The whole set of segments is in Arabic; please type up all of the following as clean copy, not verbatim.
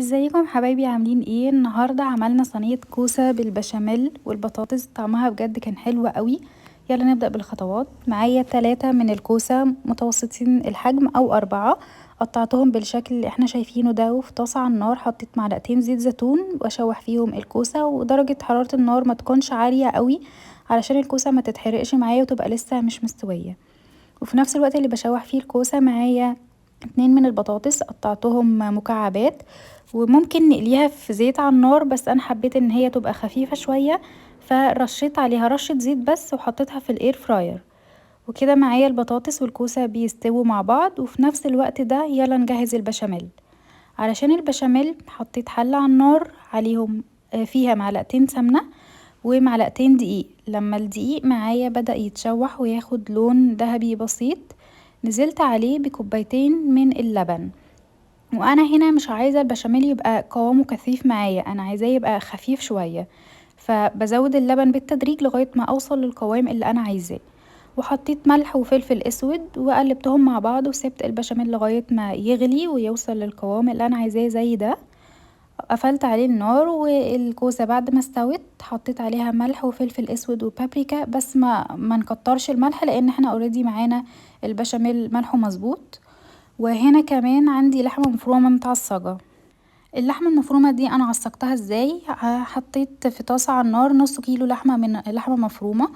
ازيكم حبايبي عاملين ايه؟ النهارده عملنا صينيه كوسه بالبشاميل والبطاطس، طعمها بجد كان حلو قوي. يلا نبدا بالخطوات. معايا 3 من الكوسه متوسطين الحجم او 4، قطعتهم بالشكل اللي احنا شايفينه ده، وفي طاسه على النار حطيت معلقتين زيت زيتون واشوح فيهم الكوسه، ودرجه حراره النار ما تكونش عاليه قوي علشان الكوسه ما تتحرقش معايا وتبقى لسه مش مستويه. وفي نفس الوقت اللي بشوح فيه الكوسه معايا 2 من البطاطس قطعتهم مكعبات، وممكن نقليها في زيت على النار، بس انا حبيت ان هي تبقى خفيفة شوية فرشيت عليها رشة زيت بس وحطيتها في الاير فراير. وكده معايا البطاطس والكوسة بيستووا مع بعض، وفي نفس الوقت ده يلا نجهز البشاميل. علشان البشاميل حطيت حلة على النار عليهم فيها معلقتين سمنة ومعلقتين دقيق. لما الدقيق معايا بدأ يتشوح وياخد لون ذهبي بسيط نزلت عليه بكوبايتين من اللبن. وانا هنا مش عايزة البشاميل يبقى قوامه كثيف معايا، انا عايزاه يبقى خفيف شوية، فبزود اللبن بالتدريج لغاية ما اوصل للقوام اللي انا عايزاه. وحطيت ملح وفلفل اسود وقلبتهم مع بعض وسبت البشاميل لغاية ما يغلي ويوصل للقوام اللي انا عايزاه زي ده. قفلت عليه النار، والكوسة بعد ما استوت حطيت عليها ملح وفلفل اسود وبابريكا، بس ما نكترش الملح لان احنا اوريدي معانا البشاميل ملحه مظبوط. وهنا كمان عندي لحمة مفرومة متعصجة. اللحمة المفرومة دي انا عصقتها ازاي؟ حطيت في طاسة على النار نص كيلو لحمة مفرومة،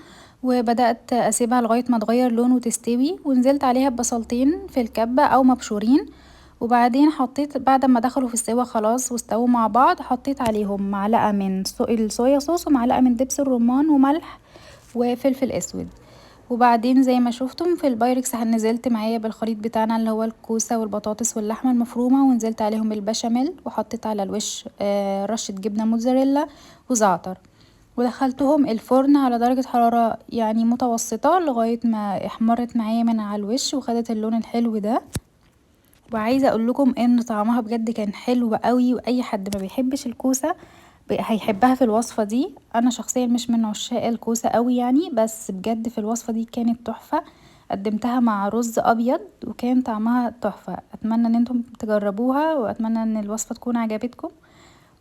وبدأت اسيبها لغاية ما تغير لون وتستوي، ونزلت عليها ببصلتين في الكبة او مبشورين. وبعدين حطيت بعد ما دخلوا في السوا خلاص واستووا مع بعض، حطيت عليهم معلقة من الصويا صوص ومعلقة من دبس الرمان وملح وفلفل اسود. وبعدين زي ما شفتم في البايركس نزلت معايا بالخليط بتاعنا اللي هو الكوسة والبطاطس واللحمة المفرومة، ونزلت عليهم بالبشاميل، وحطيت على الوش رشة جبنة موتزاريلا وزعتر، ودخلتهم الفرن على درجة حرارة يعني متوسطة لغاية ما احمرت معايا من على الوش وخدت اللون الحلو ده. وعايزة اقول لكم ان طعمها بجد كان حلو قوي، واي حد ما بيحبش الكوسة هيحبها في الوصفة دي. انا شخصيا مش من عشاق الكوسة قوي يعني، بس بجد في الوصفة دي كانت تحفة. قدمتها مع رز ابيض وكان طعمها تحفة. اتمنى ان انتم تجربوها، واتمنى ان الوصفة تكون عجبتكم.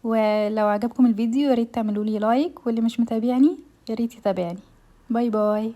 ولو عجبكم الفيديو ياريت تعملولي لايك، واللي مش متابعني ياريت يتابعني. باي باي.